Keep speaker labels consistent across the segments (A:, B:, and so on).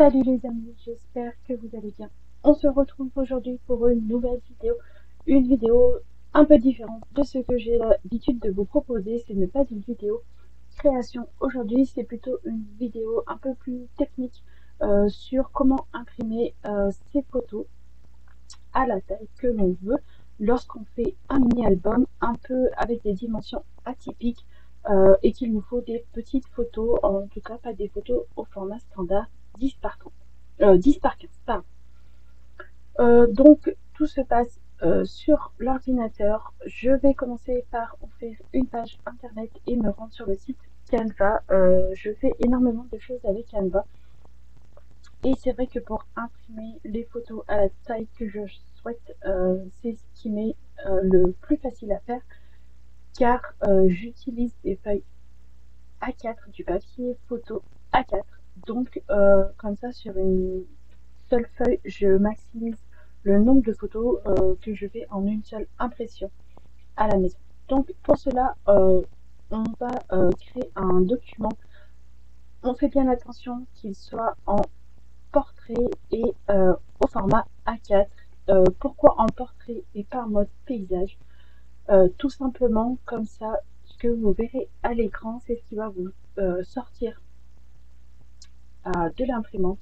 A: Salut les amis, j'espère que vous allez bien. On se retrouve aujourd'hui pour une vidéo un peu différente de ce que j'ai l'habitude de vous proposer. Ce n'est pas une vidéo création. Aujourd'hui, c'est plutôt une vidéo un peu plus technique sur comment imprimer ces photos à la taille que l'on veut lorsqu'on fait un mini-album un peu avec des dimensions atypiques et qu'il nous faut des petites photos, en tout cas pas des photos au format standard 10 par 30, 10 par 15, pardon. Donc tout se passe sur l'ordinateur. Je vais commencer par ouvrir une page internet et me rendre sur le site Canva. Je fais énormément de choses avec Canva. Et c'est vrai que pour imprimer les photos à la taille que je souhaite, c'est ce qui m'est le plus facile à faire car j'utilise des feuilles A4, du papier photo A4. Donc comme ça sur une seule feuille, je maximise le nombre de photos que je fais en une seule impression à la maison. Donc pour cela, on va créer un document. On fait bien attention qu'il soit en portrait et au format A4. Pourquoi en portrait et pas en mode paysage? Tout simplement comme ça, ce que vous verrez à l'écran, c'est ce qui va vous sortir de l'imprimante.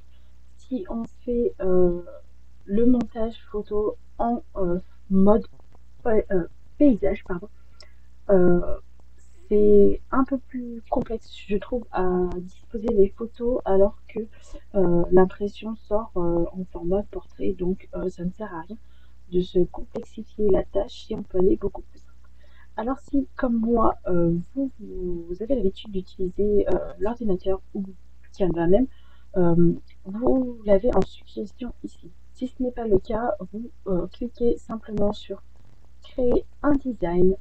A: Si on fait le montage photo en mode paysage, pardon, euh, c'est un peu plus complexe, je trouve, à disposer les photos alors que l'impression sort en format portrait, donc ça ne sert à rien de se complexifier la tâche si on peut aller beaucoup plus simple. Alors si, comme moi, vous avez l'habitude d'utiliser l'ordinateur ou Canva même, euh, vous l'avez en suggestion ici. Si ce n'est pas le cas, vous cliquez simplement sur créer un design,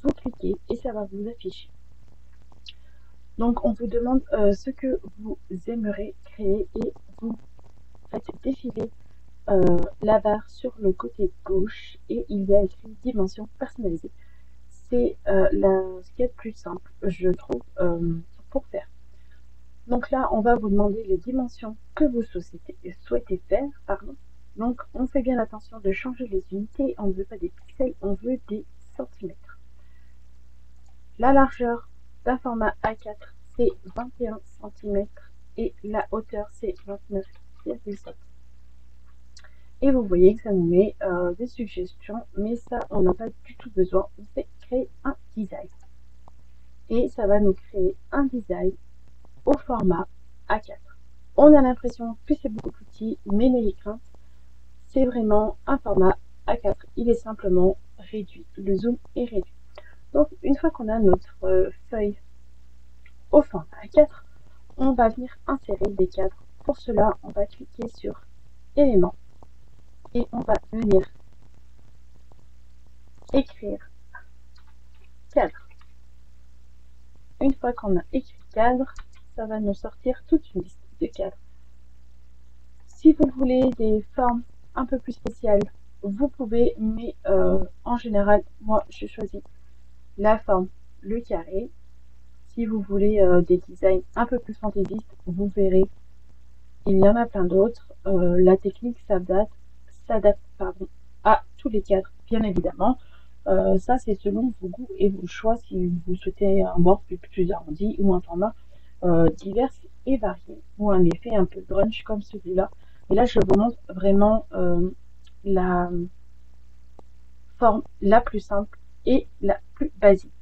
A: vous cliquez et ça va vous afficher. Donc on vous demande ce que vous aimeriez créer et vous faites défiler la barre sur le côté gauche et il y a écrit dimension personnalisée. C'est ce qu'il y a de plus simple, je trouve, pour faire. Donc là, on va vous demander les dimensions que vous souhaitez faire. Pardon. Donc on fait bien attention de changer les unités, on ne veut pas des pixels, on veut des centimètres. La largeur d'un format A4, c'est 21 cm et la hauteur, c'est 29,7. Et vous voyez que ça nous met des suggestions, mais ça, on n'a pas du tout besoin. On fait créer un design. Et ça va nous créer un design au format A4. On a l'impression que c'est beaucoup plus petit, mais n'ayez crainte, c'est vraiment un format A4. Il est simplement réduit. Le zoom est réduit. Donc, une fois qu'on a notre feuille au format A4, on va venir insérer des cadres. Pour cela, on va cliquer sur éléments et on va venir écrire cadre. Une fois qu'on a écrit cadre, ça va nous sortir toute une liste de cadres. Si vous voulez des formes un peu plus spéciales, vous pouvez, mais en général, moi je choisis la forme, le carré. Si vous voulez des designs un peu plus fantaisistes, vous verrez, il y en a plein d'autres. La technique s'adapte à tous les cadres, bien évidemment. Ça, c'est selon vos goûts et vos choix si vous souhaitez un bord plus arrondi ou un format divers et varié, ou un effet un peu grunge comme celui-là. Et là, je vous montre vraiment la forme la plus simple et la plus basique.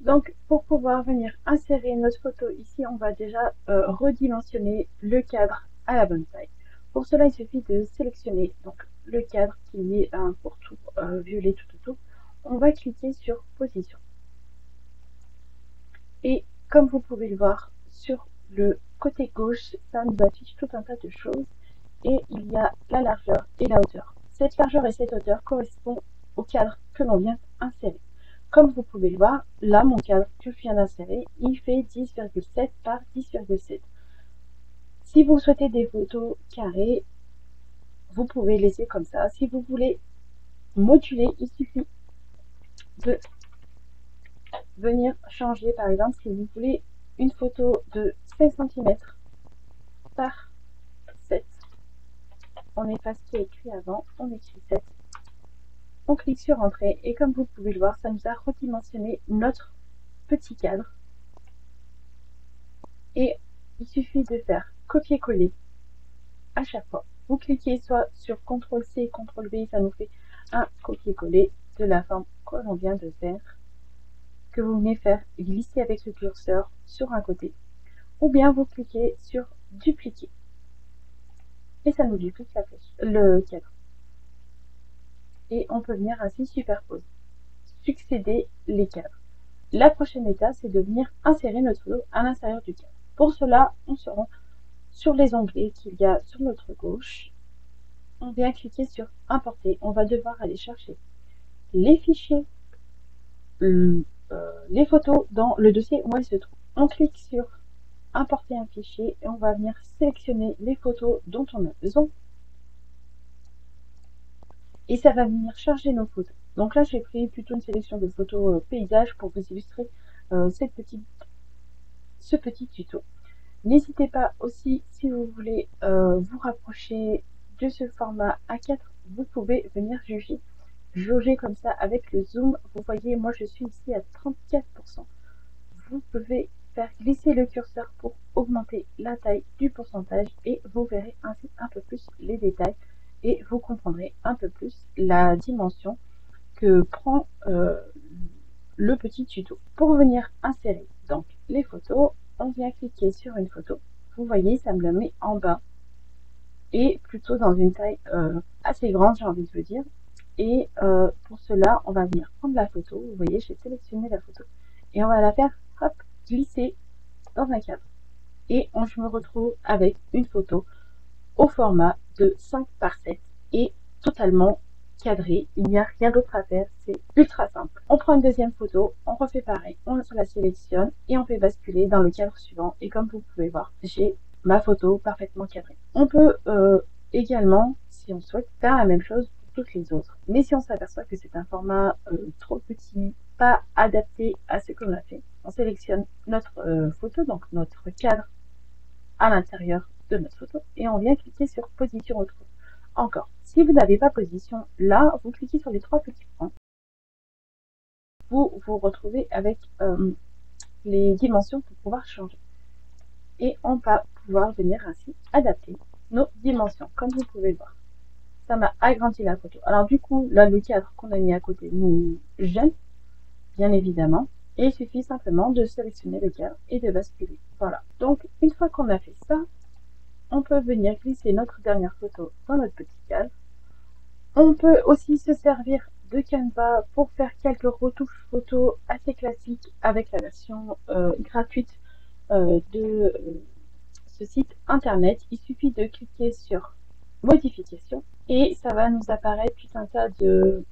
A: Donc, pour pouvoir venir insérer notre photo ici, on va déjà redimensionner le cadre à la bonne taille. Pour cela, il suffit de sélectionner donc, le cadre qui est un pourtour violet tout autour. On va cliquer sur position. Et comme vous pouvez le voir sur le côté gauche, ça nous affiche tout un tas de choses. Et il y a la largeur et la hauteur. Cette largeur et cette hauteur correspondent au cadre que l'on vient insérer. Comme vous pouvez le voir, là, mon cadre que je viens d'insérer, il fait 10,7 par 10,7. Si vous souhaitez des photos carrées, vous pouvez laisser comme ça. Si vous voulez moduler, il suffit de venir changer. Par exemple, si vous voulez une photo de 16 cm par on efface ce qui est écrit avant, on écrit 7. On clique sur Entrée et comme vous pouvez le voir, ça nous a redimensionné notre petit cadre. Et il suffit de faire copier-coller à chaque fois. Vous cliquez soit sur CTRL-C, CTRL-V, ça nous fait un copier-coller de la forme que l'on vient de faire, que vous venez faire glisser avec le curseur sur un côté. Ou bien vous cliquez sur dupliquer. Et ça nous duplique la flèche, le cadre. Et on peut venir ainsi superposer, succéder les cadres. La prochaine étape, c'est de venir insérer notre photo à l'intérieur du cadre. Pour cela, on se rend sur les onglets qu'il y a sur notre gauche. On vient cliquer sur Importer. On va devoir aller chercher les fichiers, les photos dans le dossier où elles se trouvent. On clique sur Importer un fichier et on va venir sélectionner les photos dont on a besoin. Et ça va venir charger nos photos. Donc là, j'ai pris plutôt une sélection de photos paysages pour vous illustrer ce petit tuto. N'hésitez pas aussi, si vous voulez vous rapprocher de ce format A4, vous pouvez venir jauger comme ça avec le zoom. Vous voyez, moi je suis ici à 34%. Vous pouvez faire glisser le curseur pour augmenter la taille du pourcentage et vous verrez ainsi un peu plus les détails et vous comprendrez un peu plus la dimension que prend le petit tuto. Pour venir insérer donc les photos, on vient cliquer sur une photo. Vous voyez, ça me le met en bas et plutôt dans une taille assez grande, j'ai envie de vous dire. Et pour cela, on va venir prendre la photo. Vous voyez, j'ai sélectionné la photo et on va la faire hop, glisser dans un cadre. Et je me retrouve avec une photo au format de 5 par 7 et totalement cadré. Il n'y a rien d'autre à faire, c'est ultra simple. On prend une deuxième photo, on refait pareil, on la sélectionne et on fait basculer dans le cadre suivant. Et comme vous pouvez voir, j'ai ma photo parfaitement cadrée. On peut également, si on souhaite, faire la même chose pour toutes les autres. Mais si on s'aperçoit que c'est un format trop petit, pas adapté à ce qu'on a fait, on sélectionne notre photo, donc notre cadre à l'intérieur de notre photo et on vient cliquer sur position autre. Encore, si vous n'avez pas position, là, vous cliquez sur les trois petits points. Vous vous retrouvez avec les dimensions pour pouvoir changer. Et on va pouvoir venir ainsi adapter nos dimensions, comme vous pouvez le voir. Ça m'a agrandi la photo. Alors du coup, là, le cadre qu'on a mis à côté nous gêne, bien évidemment. Et il suffit simplement de sélectionner le cadre et de basculer. Voilà. Donc, une fois qu'on a fait ça, on peut venir glisser notre dernière photo dans notre petit cadre. On peut aussi se servir de Canva pour faire quelques retouches photos assez classiques avec la version gratuite de ce site internet. Il suffit de cliquer sur modification et ça va nous apparaître tout un tas de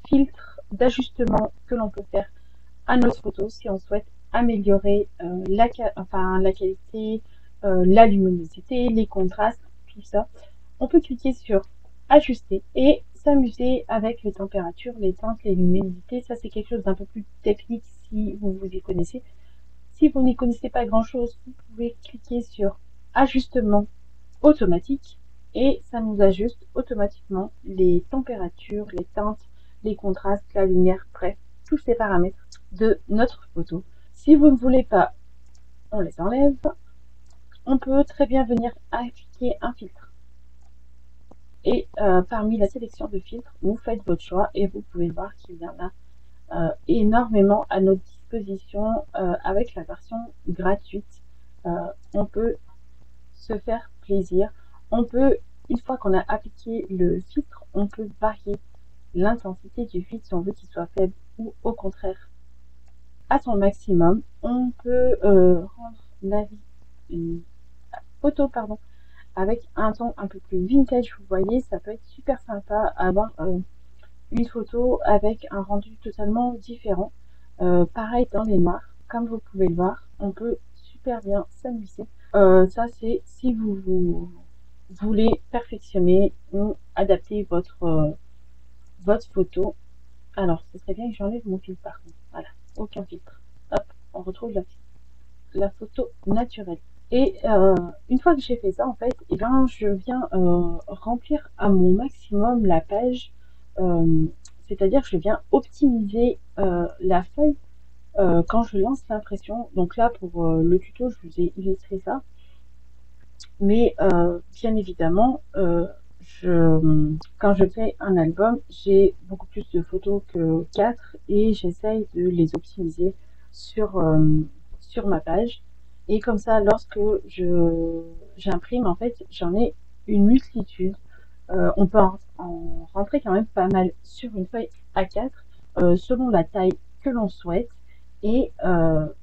A: filtres d'ajustement que l'on peut faire à notre photo si on souhaite améliorer la qualité, la luminosité, les contrastes, tout ça. On peut cliquer sur ajuster et s'amuser avec les températures, les teintes, les luminosités. Ça, c'est quelque chose d'un peu plus technique si vous vous y connaissez. Si vous n'y connaissez pas grand chose, vous pouvez cliquer sur ajustement automatique et ça nous ajuste automatiquement les températures, les teintes, les contrastes, la lumière, bref, tous ces paramètres de notre photo. Si vous ne voulez pas, on les enlève. On peut très bien venir appliquer un filtre. Et parmi la sélection de filtres, vous faites votre choix et vous pouvez voir qu'il y en a énormément à notre disposition avec la version gratuite. On peut se faire plaisir. On peut, une fois qu'on a appliqué le filtre, on peut varier l'intensité du filtre si on veut qu'il soit faible ou au contraire à son maximum. On peut rendre la photo avec un ton un peu plus vintage. Vous voyez, ça peut être super sympa à avoir une photo avec un rendu totalement différent. Pareil dans les noirs, comme vous pouvez le voir, on peut super bien s'amuser. Ça, c'est si vous voulez perfectionner ou adapter votre photo. Alors, ce serait bien que j'enlève mon filtre par contre. Voilà, aucun filtre. Hop, on retrouve la photo naturelle. Et une fois que j'ai fait ça, en fait, eh ben, je viens remplir à mon maximum la page. euh, C'est-à-dire que je viens optimiser la feuille quand je lance l'impression. Donc là, pour le tuto, je vous ai illustré ça. Mais bien évidemment, quand je fais un album, j'ai beaucoup plus de photos que 4 et j'essaye de les optimiser sur, sur ma page. Et comme ça, lorsque j'imprime, en fait, j'en ai une multitude. On peut en rentrer quand même pas mal sur une feuille A4 selon la taille que l'on souhaite. Et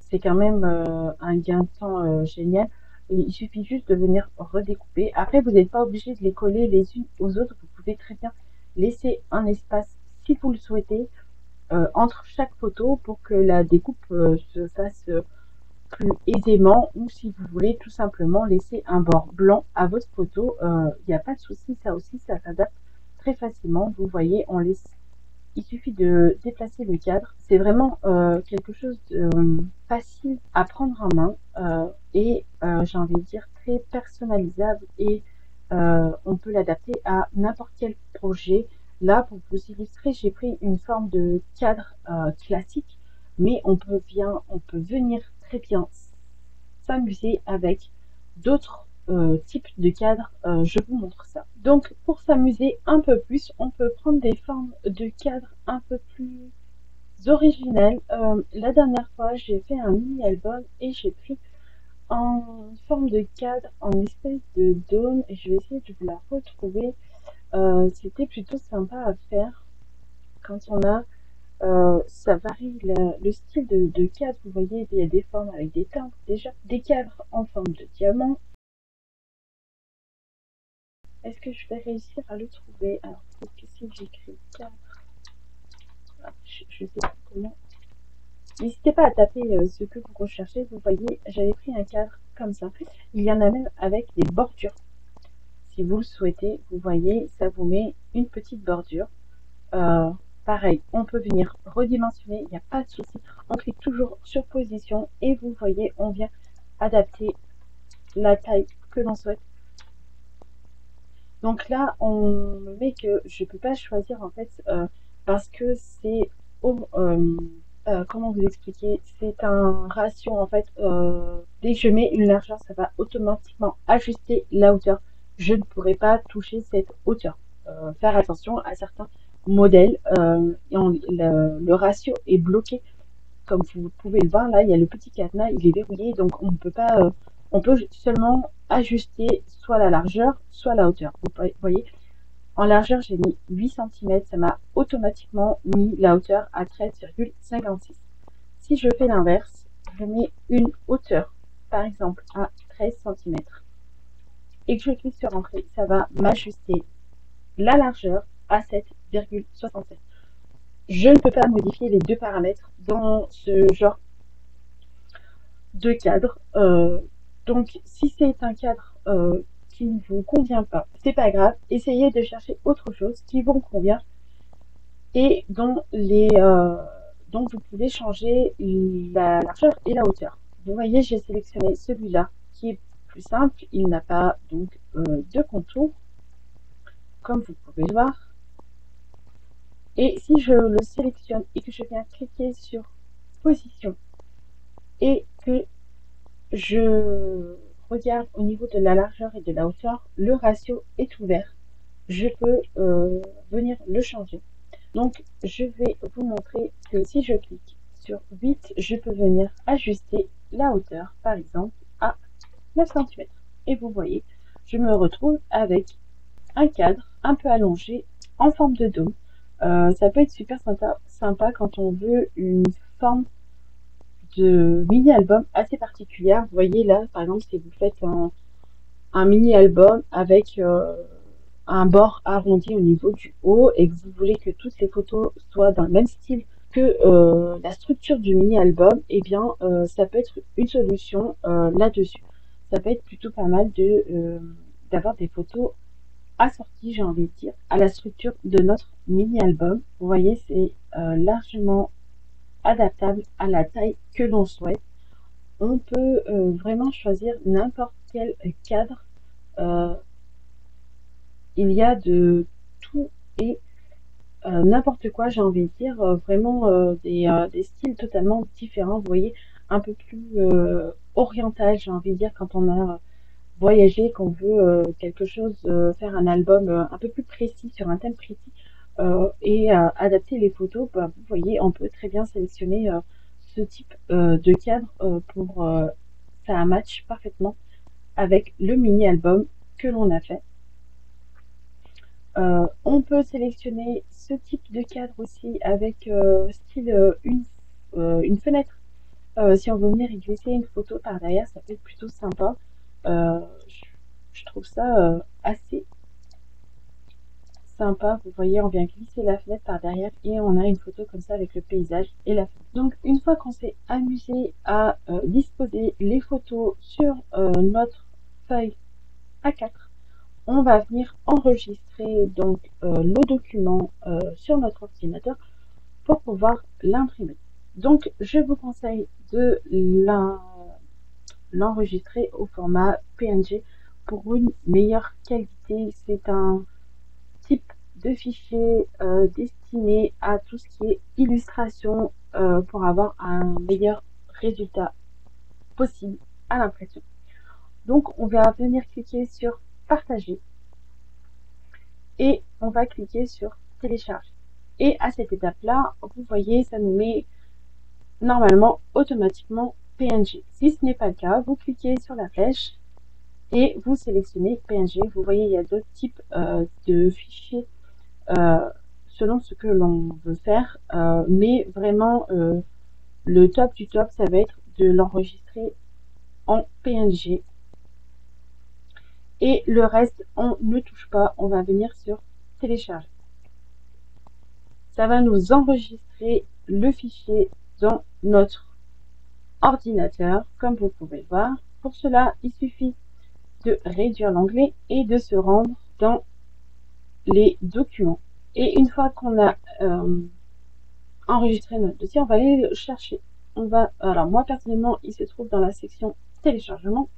A: c'est quand même un gain de temps génial. Et il suffit juste de venir redécouper. Après, vous n'êtes pas obligé de les coller les unes aux autres. Vous pouvez très bien laisser un espace, si vous le souhaitez, entre chaque photo pour que la découpe se fasse plus aisément, ou si vous voulez tout simplement laisser un bord blanc à votre photo, il n'y a pas de souci, ça aussi ça s'adapte très facilement. Vous voyez, il suffit de déplacer le cadre. C'est vraiment quelque chose de facile à prendre en main et j'ai envie de dire très personnalisable et on peut l'adapter à n'importe quel projet. Là, pour vous illustrer, j'ai pris une forme de cadre classique, mais on peut venir très bien s'amuser avec d'autres types de cadres. Je vous montre ça. Donc, pour s'amuser un peu plus, on peut prendre des formes de cadres un peu plus originelles. La dernière fois, j'ai fait un mini-album et j'ai pris en forme de cadre, en espèce de dôme, et je vais essayer de vous la retrouver. C'était plutôt sympa à faire quand on a ça varie le style de cadre. Vous voyez, il y a des formes avec des timbres, déjà des cadres en forme de diamant. Est-ce que je vais réussir à le trouver? Alors, peut-être que si j'écris cadre, je sais pas comment. N'hésitez pas à taper ce que vous recherchez. Vous voyez, j'avais pris un cadre comme ça. Il y en a même avec des bordures. Si vous le souhaitez, vous voyez, ça vous met une petite bordure. Euh, Pareil, on peut venir redimensionner, il n'y a pas de souci. On clique toujours sur position et vous voyez, on vient adapter la taille que l'on souhaite. Donc là, on me met que je ne peux pas choisir en fait parce que c'est comment vous expliquer, c'est un ratio en fait. Dès que je mets une largeur, ça va automatiquement ajuster la hauteur. Je ne pourrai pas toucher cette hauteur. Faire attention à certains modèles. Le ratio est bloqué. Comme vous pouvez le voir, là, il y a le petit cadenas, il est verrouillé, donc on ne peut pas, on peut seulement ajuster soit la largeur, soit la hauteur. Vous voyez, en largeur, j'ai mis 8 cm, ça m'a automatiquement mis la hauteur à 13,56. Si je fais l'inverse, je mets une hauteur, par exemple, à 13 cm, et que je clique sur Entrée, ça va m'ajuster la largeur à 7,67. Je ne peux pas modifier les deux paramètres dans ce genre de cadre. Donc, si c'est un cadre qui ne vous convient pas, c'est pas grave. Essayez de chercher autre chose qui vous convient et dont vous pouvez changer la largeur et la hauteur. Vous voyez, j'ai sélectionné celui-là qui est plus simple. Il n'a pas donc de contour, comme vous pouvez le voir. Et si je le sélectionne et que je viens cliquer sur position et que je regarde au niveau de la largeur et de la hauteur, le ratio est ouvert. Je peux venir le changer. Donc, je vais vous montrer que si je clique sur 8, je peux venir ajuster la hauteur, par exemple, à 9 cm. Et vous voyez, je me retrouve avec un cadre un peu allongé en forme de dôme. Ça peut être super sympa quand on veut une forme de mini-album assez particulière. Vous voyez là, par exemple, si vous faites un mini-album avec un bord arrondi au niveau du haut et que vous voulez que toutes les photos soient dans le même style que la structure du mini-album, eh bien, ça peut être une solution là-dessus. Ça peut être plutôt pas mal d'avoir des photos assorties, j'ai envie de dire, à la structure de notre mini-album. Vous voyez, c'est largement adaptable à la taille que l'on souhaite. on peut vraiment choisir n'importe quel cadre. Euh, il y a de tout et n'importe quoi, j'ai envie de dire, vraiment des styles totalement différents. Vous voyez, un peu plus oriental, j'ai envie de dire, quand on a voyagé, qu'on veut quelque chose, faire un album un peu plus précis, sur un thème précis, et adapter les photos, bah, vous voyez, on peut très bien sélectionner ce type de cadre pour ça match parfaitement avec le mini-album que l'on a fait. On peut sélectionner ce type de cadre aussi avec style une fenêtre. Si on veut venir y glisser une photo par derrière, ça peut être plutôt sympa. Euh, je, je trouve ça assez sympa. Vous voyez, on vient glisser la fenêtre par derrière et on a une photo comme ça avec le paysage et la fenêtre. Donc une fois qu'on s'est amusé à disposer les photos sur notre feuille A4, on va venir enregistrer donc le document sur notre ordinateur pour pouvoir l'imprimer. Donc je vous conseille de l'enregistrer au format PNG pour une meilleure qualité. C'est un type de fichier destiné à tout ce qui est illustration pour avoir un meilleur résultat possible à l'impression. Donc on va venir cliquer sur partager et on va cliquer sur télécharger. Et à cette étape-là, vous voyez, ça nous met normalement automatiquement PNG. Si ce n'est pas le cas, vous cliquez sur la flèche et vous sélectionnez PNG. Vous voyez, il y a d'autres types de fichiers selon ce que l'on veut faire, mais vraiment le top du top, ça va être de l'enregistrer en PNG. Et le reste, on ne touche pas, on va venir sur télécharger. Ça va nous enregistrer le fichier dans notre ordinateur, comme vous pouvez le voir. Pour cela, il suffit de réduire l'onglet et de se rendre dans les documents. Et une fois qu'on a enregistré notre dossier, on va aller le chercher. Alors moi personnellement, il se trouve dans la section téléchargement.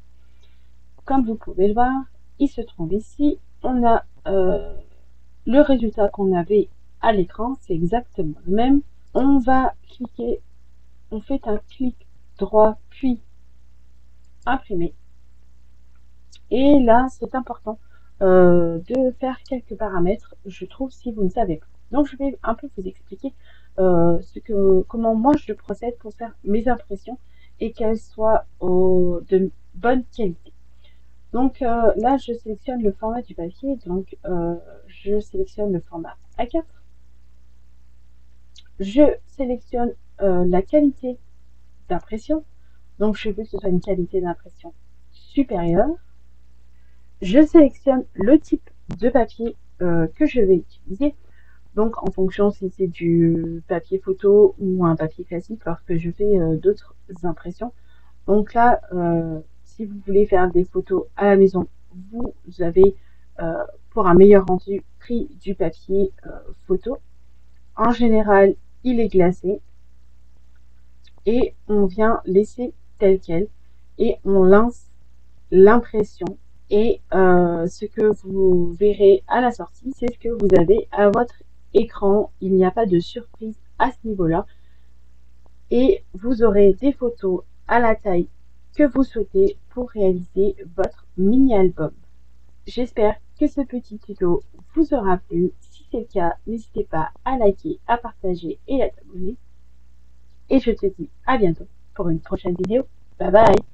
A: Comme vous pouvez le voir, il se trouve ici. On a le résultat qu'on avait à l'écran, c'est exactement le même. On va cliquer, on fait un clic droit puis imprimer. Et là, c'est important de faire quelques paramètres, je trouve, si vous ne savez pas. Donc, je vais un peu vous expliquer comment moi je procède pour faire mes impressions et qu'elles soient de bonne qualité. Donc là, je sélectionne le format du papier, donc je sélectionne le format A4. Je sélectionne la qualité d'impression, donc je veux que ce soit une qualité d'impression supérieure. Je sélectionne le type de papier que je vais utiliser, donc en fonction si c'est du papier photo ou un papier classique lorsque je fais d'autres impressions. Donc là, si vous voulez faire des photos à la maison, vous avez pour un meilleur rendu pris du papier photo. En général, il est glacé et on vient laisser tel quel et on lance l'impression. Et ce que vous verrez à la sortie, c'est ce que vous avez à votre écran. Il n'y a pas de surprise à ce niveau-là. Et vous aurez des photos à la taille que vous souhaitez pour réaliser votre mini-album. J'espère que ce petit tuto vous aura plu. Si c'est le cas, n'hésitez pas à liker, à partager et à t'abonner. Et je te dis à bientôt pour une prochaine vidéo. Bye bye!